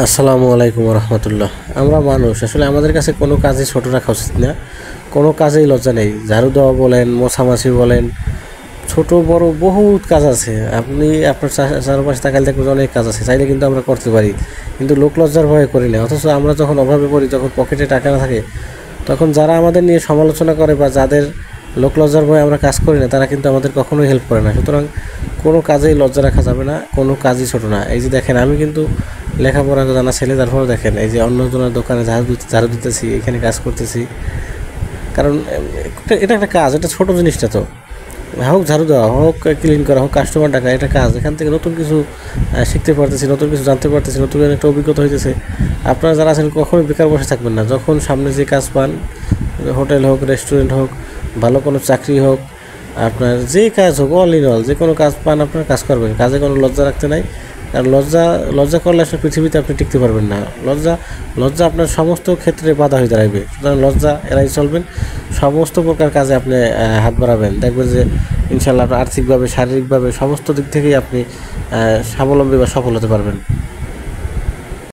আসসালামু আলাইকুম রহমতুল্লাহ। আমরা মানুষ, আসলে আমাদের কাছে কোনো কাজই ছোট রাখা উচিত না। কোনো কাজেই লজ্জা নেই। ঝাড়ু দেওয়া বলেন, মোছামাছি বলেন, ছোট বড় বহুত কাজ আছে। আপনি আপনার চারপাশে তাকালে দেখবেন অনেক কাজ আছে, চাইলে কিন্তু আমরা করতে পারি, কিন্তু লোক লজ্জার ভয়ে করি না। অথচ আমরা যখন অভাবে পড়ি, যখন পকেটে টাকা না থাকে, তখন যারা আমাদের নিয়ে সমালোচনা করে বা যাদের লোক লজ্জার ভয়ে আমরা কাজ করি না, তারা কিন্তু আমাদের কখনোই হেল্প করে না। সুতরাং কোনো কাজেই লজ্জা রাখা যাবে না, কোনো কাজই ছোট না। এই যে দেখেন, আমি কিন্তু লেখাপড়া জানা ছেলে, তারপরে দেখেন এই যে অন্যজনের দোকানে ঝাড়ু দিতেছি, এখানে কাজ করতেছি। কারণ এটা একটা কাজ, এটা ছোট জিনিসটা তো, হোক ঝাড়ু দেওয়া, হোক ক্লিন করা, হোক কাস্টমার ডাকা, এটা কাজ। এখান থেকে নতুন কিছু শিখতে পারতেছি, নতুন কিছু জানতে পারতেছি, নতুন একটা অভিজ্ঞতা হইতেছে। আপনারা যারা আছেন কখনোই বেকার বসে থাকবেন না। যখন সামনে যে কাজ পান, হোটেল হোক, রেস্টুরেন্ট হোক, ভালো কোনো চাকরি হোক, আপনার যে কাজ হোক, অল ইন অল যে কোনো কাজ পান, আপনার কাজ করবেন। কাজে কোনো লজ্জা রাখতে নাই। কারণ লজ্জা লজ্জা করলে আসলে পৃথিবীতে আপনি টিকতে পারবেন না। লজ্জা লজ্জা আপনার সমস্ত ক্ষেত্রে বাধা হয়ে দাঁড়াবে। সুতরাং লজ্জা এড়াই চলবেন। সমস্ত প্রকার কাজে আপনি হাত বাড়াবেন, দেখবেন যে ইনশাল্লাহ আপনার আর্থিকভাবে, শারীরিকভাবে সমস্ত দিক থেকেই আপনি স্বাবলম্বী বা সফল হতে পারবেন।